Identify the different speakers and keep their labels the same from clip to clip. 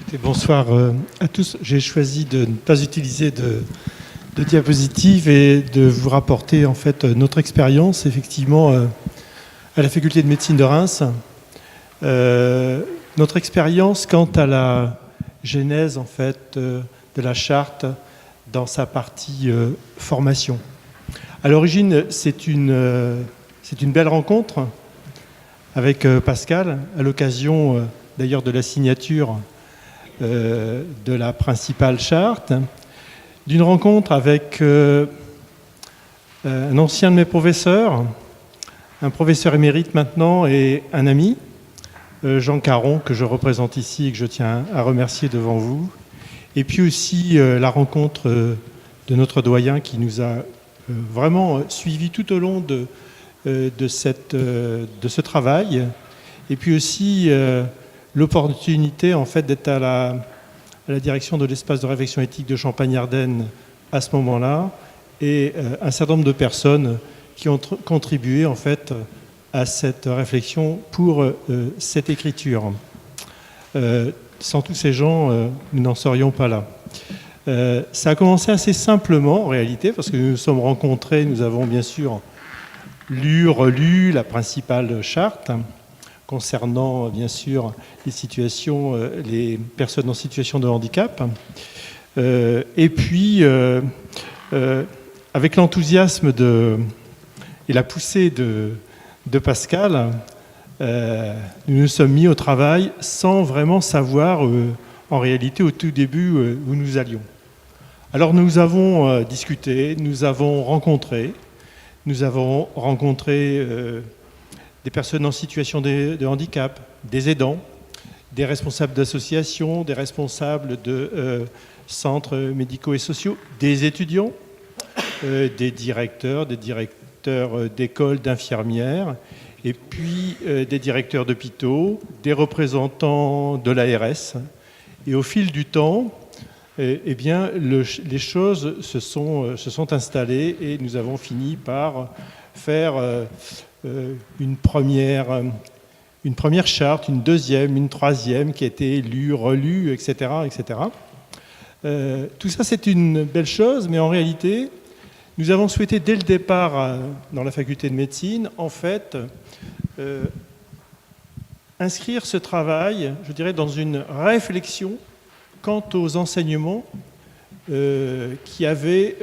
Speaker 1: Écoutez, bonsoir à tous. J'ai choisi de ne pas utiliser de diapositives et de vous rapporter en fait notre expérience effectivement à la faculté de médecine de Reims. Notre expérience quant à la genèse en fait de la charte dans sa partie formation. À l'origine, c'est une belle rencontre avec Pascal à l'occasion d'ailleurs de la signature de la principale charte, d'une rencontre avec un ancien de mes professeurs, un professeur émérite maintenant et un ami, Jean Caron, que je représente ici et que je tiens à remercier devant vous, et puis aussi la rencontre de notre doyen qui nous a vraiment suivis tout au long de ce travail, et puis aussi l'opportunité en fait d'être à la direction de l'espace de réflexion éthique de Champagne-Ardenne à ce moment-là, et un certain nombre de personnes qui ont contribué en fait à cette réflexion pour cette écriture. Sans tous ces gens, nous n'en serions pas là. Ça a commencé assez simplement en réalité, parce que nous nous sommes rencontrés, nous avons bien sûr relu la principale charte, concernant bien sûr les personnes en situation de handicap. Et puis, avec l'enthousiasme et la poussée de Pascal, nous nous sommes mis au travail sans vraiment savoir en réalité au tout début où nous allions. Alors nous avons discuté, nous avons rencontré des personnes en situation de handicap, des aidants, des responsables d'associations, des responsables de centres médicaux et sociaux, des étudiants, des directeurs d'écoles, d'infirmières, et puis des directeurs d'hôpitaux, des représentants de l'ARS. Et au fil du temps, eh bien, les choses se sont installées et nous avons fini par faire une première charte, une deuxième, une troisième qui a été lue, relue, etc. etc. Tout ça, c'est une belle chose, mais en réalité, nous avons souhaité dès le départ dans la faculté de médecine, en fait, inscrire ce travail, je dirais, dans une réflexion quant aux enseignements qui avaient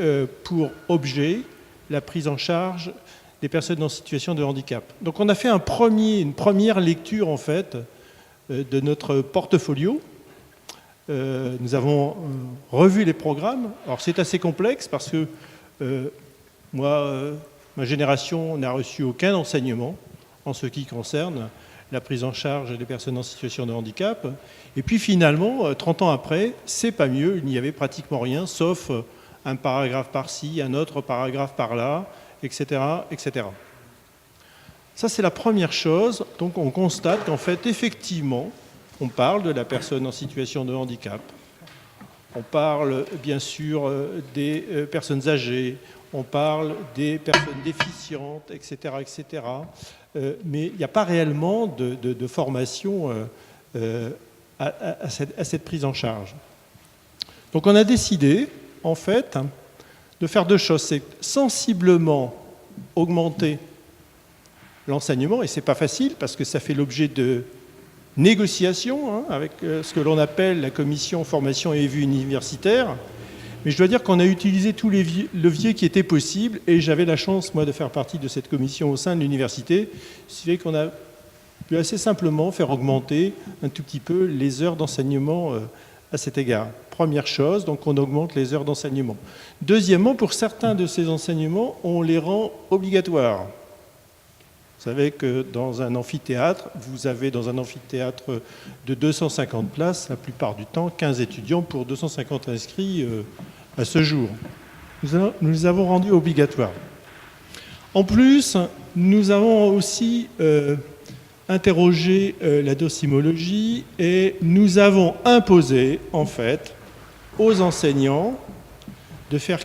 Speaker 1: pour objet la prise en charge des personnes en situation de handicap. Donc on a fait une première lecture en fait de notre portfolio. Nous avons revu les programmes. Alors c'est assez complexe parce que moi, ma génération n'a reçu aucun enseignement en ce qui concerne la prise en charge des personnes en situation de handicap. Et puis finalement, 30 ans après, c'est pas mieux, il n'y avait pratiquement rien, sauf un paragraphe par-ci, un autre paragraphe par-là, etc., etc. Ça, c'est la première chose. Donc, on constate qu'en fait, effectivement, on parle de la personne en situation de handicap. On parle, bien sûr, des personnes âgées. On parle des personnes déficientes, etc., etc. Mais il n'y a pas réellement de formation à cette prise en charge. Donc, on a décidé, en fait, de faire deux choses. C'est sensiblement augmenter l'enseignement, et ce n'est pas facile parce que ça fait l'objet de négociations avec ce que l'on appelle la commission formation et vue universitaire. Mais je dois dire qu'on a utilisé tous les leviers qui étaient possibles, et j'avais la chance, moi, de faire partie de cette commission au sein de l'université, ce qui fait qu'on a pu assez simplement faire augmenter un tout petit peu les heures d'enseignement à cet égard. Première chose, donc on augmente les heures d'enseignement. Deuxièmement, pour certains de ces enseignements, on les rend obligatoires. Vous savez que dans un amphithéâtre, vous avez dans un amphithéâtre de 250 places, la plupart du temps, 15 étudiants pour 250 inscrits à ce jour. Nous les avons rendus obligatoires. En plus, nous avons aussi interrogé la docimologie et nous avons imposé, en fait, aux enseignants de faire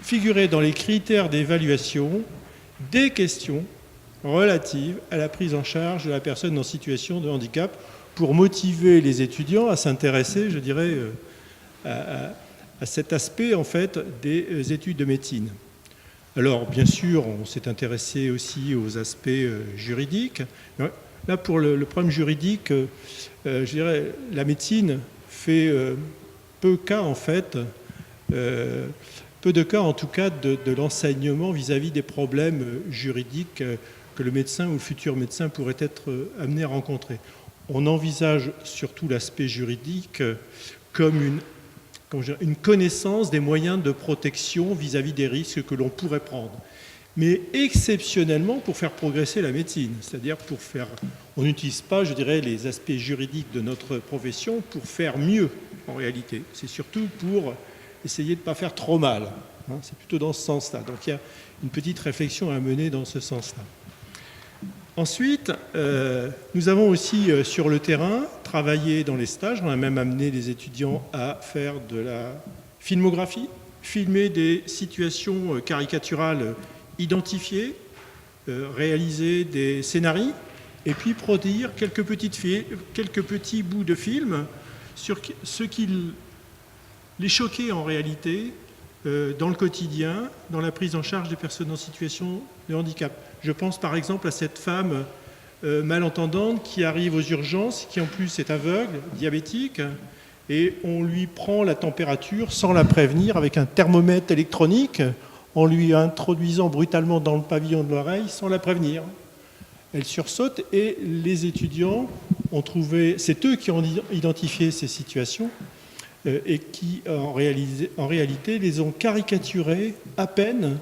Speaker 1: figurer dans les critères d'évaluation des questions relatives à la prise en charge de la personne en situation de handicap pour motiver les étudiants à s'intéresser, je dirais, à cet aspect en fait des études de médecine. Alors bien sûr, on s'est intéressé aussi aux aspects juridiques. Là, pour le problème juridique, je dirais, la médecine fait peu de cas en tout cas de l'enseignement vis-à-vis des problèmes juridiques que le médecin ou le futur médecin pourrait être amené à rencontrer. On envisage surtout l'aspect juridique comme une connaissance des moyens de protection vis-à-vis des risques que l'on pourrait prendre. Mais exceptionnellement pour faire progresser la médecine. C'est-à-dire on n'utilise pas, je dirais, les aspects juridiques de notre profession pour faire mieux, en réalité. C'est surtout pour essayer de ne pas faire trop mal. C'est plutôt dans ce sens-là. Donc il y a une petite réflexion à mener dans ce sens-là. Ensuite, nous avons aussi sur le terrain travaillé dans les stages. On a même amené les étudiants à faire de la filmographie, filmer des situations caricaturales identifiées, réaliser des scénarios, et puis produire quelques petits bouts de films sur ce qui les choquait en réalité dans le quotidien, dans la prise en charge des personnes en situation de handicap. Je pense par exemple à cette femme malentendante qui arrive aux urgences, qui en plus est aveugle, diabétique, et on lui prend la température sans la prévenir avec un thermomètre électronique, en lui introduisant brutalement dans le pavillon de l'oreille sans la prévenir. Elle sursaute et les étudiants ont trouvé, c'est eux qui ont identifié ces situations et qui en réalité les ont caricaturées à peine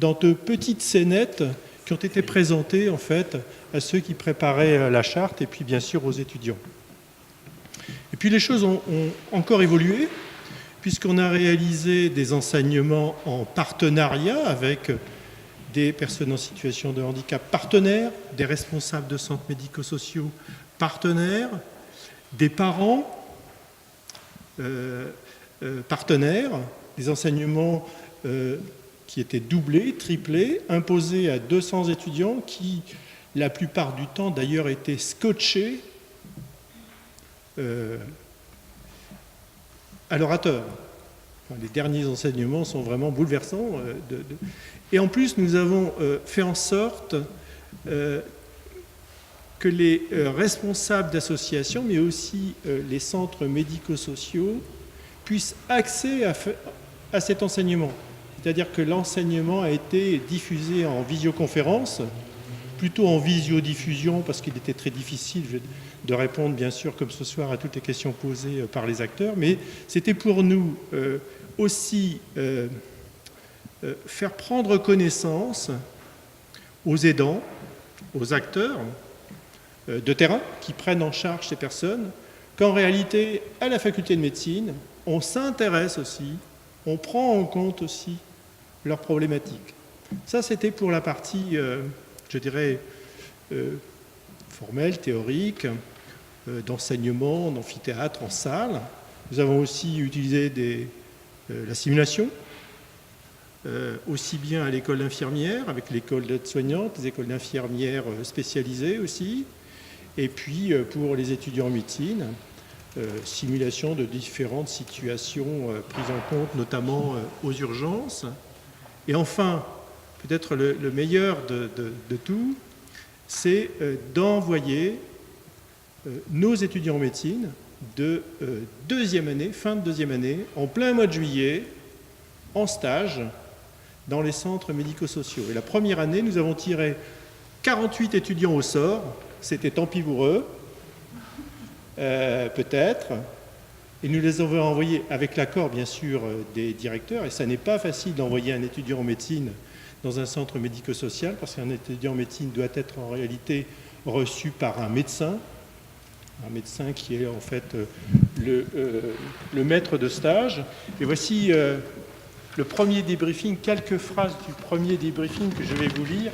Speaker 1: dans de petites scénettes qui ont été présentées en fait à ceux qui préparaient la charte et puis bien sûr aux étudiants. Et puis les choses ont encore évolué puisqu'on a réalisé des enseignements en partenariat avec des personnes en situation de handicap partenaires, des responsables de centres médico-sociaux partenaires, des parents partenaires, des enseignements qui étaient doublés, triplés, imposés à 200 étudiants qui, la plupart du temps d'ailleurs, étaient scotchés à l'orateur. Enfin, les derniers enseignements sont vraiment bouleversants. Et en plus, nous avons fait en sorte que les responsables d'associations, mais aussi les centres médico-sociaux, puissent accéder à cet enseignement. C'est-à-dire que l'enseignement a été diffusé en visioconférence, plutôt en visiodiffusion, parce qu'il était très difficile de répondre, bien sûr, comme ce soir, à toutes les questions posées par les acteurs, mais c'était pour nous aussi faire prendre connaissance aux aidants, aux acteurs de terrain qui prennent en charge ces personnes, qu'en réalité, à la faculté de médecine, on s'intéresse aussi, on prend en compte aussi leurs problématiques. Ça, c'était pour la partie, je dirais, formelle, théorique, d'enseignement, en amphithéâtre, en salle. Nous avons aussi utilisé la simulation, aussi bien à l'école d'infirmières, avec l'école d'aide-soignante, les écoles d'infirmières spécialisées aussi, et puis pour les étudiants en médecine, simulation de différentes situations prises en compte, notamment aux urgences. Et enfin, peut-être le meilleur de tout, c'est d'envoyer nos étudiants en médecine de deuxième année, fin de deuxième année, en plein mois de juillet, en stage, dans les centres médico-sociaux. Et la première année, nous avons tiré 48 étudiants au sort. C'était tant pis pour eux, peut-être. Et nous les avons envoyés avec l'accord, bien sûr, des directeurs. Et ça n'est pas facile d'envoyer un étudiant en médecine dans un centre médico-social, parce qu'un étudiant en médecine doit être en réalité reçu par un médecin qui est en fait le maître de stage. Et voici le premier débriefing, quelques phrases du premier débriefing que je vais vous lire,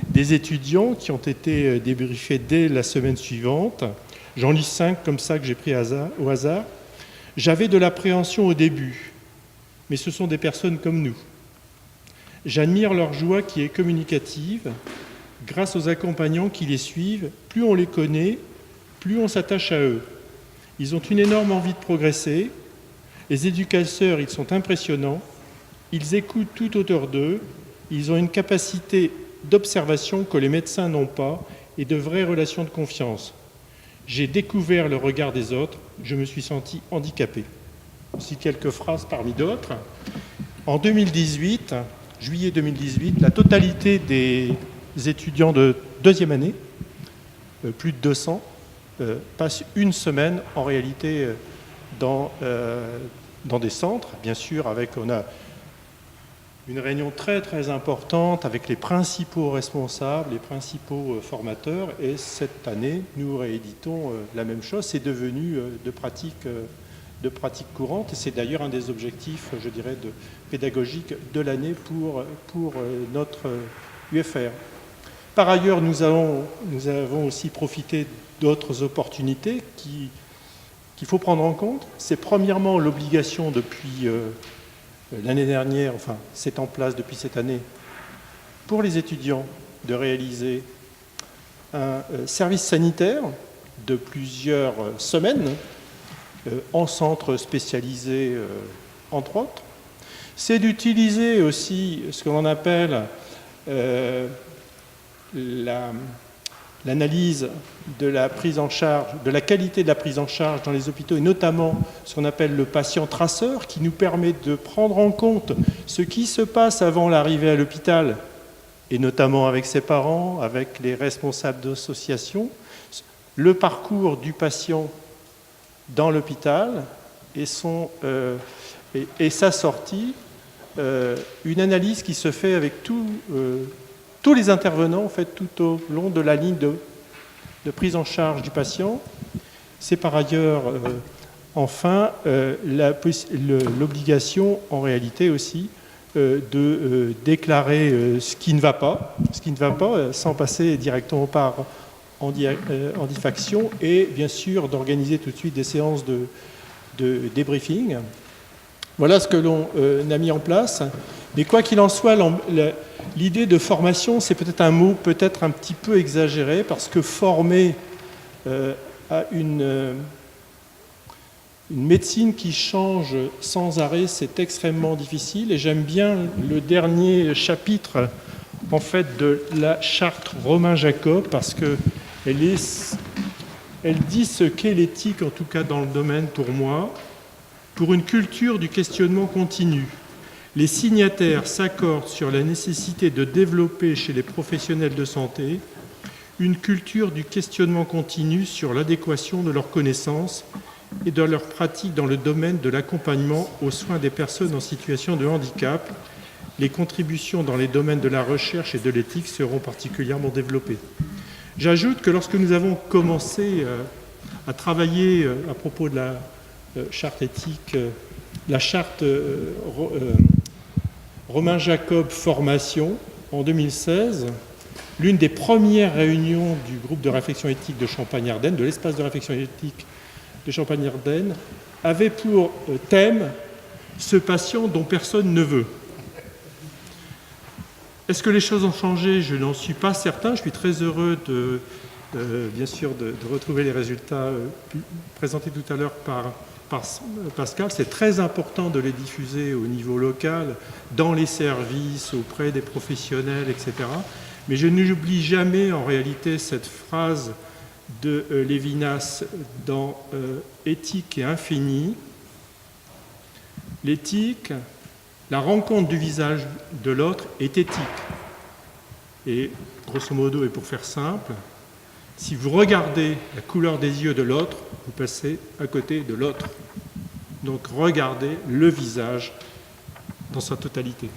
Speaker 1: des étudiants qui ont été débriefés dès la semaine suivante. J'en lis 5 comme ça que j'ai pris au hasard. J'avais de l'appréhension au début, mais ce sont des personnes comme nous. J'admire leur joie qui est communicative. Grâce aux accompagnants qui les suivent, plus on les connaît, plus on s'attache à eux. Ils ont une énorme envie de progresser. Les éducateurs, ils sont impressionnants. Ils écoutent tout autour d'eux. Ils ont une capacité d'observation que les médecins n'ont pas et de vraies relations de confiance. J'ai découvert le regard des autres. Je me suis senti handicapé. Aussi quelques phrases parmi d'autres. En 2018, juillet 2018, la totalité des étudiants de deuxième année, plus de 200, passent une semaine en réalité dans des centres. Bien sûr, on a une réunion très très importante avec les principaux responsables, les principaux formateurs. Et cette année, nous rééditons la même chose. C'est devenu de pratique courante. Et c'est d'ailleurs un des objectifs, je dirais, pédagogiques de l'année pour notre UFR. Par ailleurs, nous avons aussi profité d'autres opportunités qu'il faut prendre en compte. C'est premièrement l'obligation depuis l'année dernière, enfin c'est en place depuis cette année, pour les étudiants de réaliser un service sanitaire de plusieurs semaines en centre spécialisé entre autres. C'est d'utiliser aussi ce que l'on appelle l'analyse de la prise en charge, de la qualité de la prise en charge dans les hôpitaux, et notamment ce qu'on appelle le patient traceur, qui nous permet de prendre en compte ce qui se passe avant l'arrivée à l'hôpital, et notamment avec ses parents, avec les responsables d'associations, le parcours du patient dans l'hôpital et sa sortie, une analyse qui se fait avec tous les intervenants en fait, tout au long de la ligne de prise en charge du patient. C'est par ailleurs, enfin, l'obligation en réalité aussi de déclarer ce qui ne va pas, sans passer directement par en diffaction, et bien sûr d'organiser tout de suite des séances de débriefing. Voilà ce que l'on a mis en place. Mais quoi qu'il en soit, l'idée de formation, c'est peut-être un mot peut-être un petit peu exagéré, parce que former à une médecine qui change sans arrêt, c'est extrêmement difficile. Et j'aime bien le dernier chapitre en fait, de la charte Romain Jacob, parce qu'elle dit ce qu'est l'éthique, en tout cas dans le domaine pour moi, pour une culture du questionnement continu. Les signataires s'accordent sur la nécessité de développer chez les professionnels de santé une culture du questionnement continu sur l'adéquation de leurs connaissances et de leurs pratiques dans le domaine de l'accompagnement aux soins des personnes en situation de handicap. Les contributions dans les domaines de la recherche et de l'éthique seront particulièrement développées. J'ajoute que lorsque nous avons commencé à travailler à propos de la charte éthique, la charte Romain Jacob Formation, en 2016, l'une des premières réunions du groupe de réflexion éthique de Champagne-Ardenne, de l'espace de réflexion éthique de Champagne-Ardenne, avait pour thème « Ce patient dont personne ne veut ». Est-ce que les choses ont changé? Je n'en suis pas certain. Je suis très heureux bien sûr de retrouver les résultats présentés tout à l'heure par Pascal. C'est très important de les diffuser au niveau local, dans les services, auprès des professionnels, etc. Mais je n'oublie jamais en réalité cette phrase de Lévinas dans Éthique et Infini. L'éthique, la rencontre du visage de l'autre est éthique. Et grosso modo, et pour faire simple, si vous regardez la couleur des yeux de l'autre, vous passez à côté de l'autre. Donc regardez le visage dans sa totalité.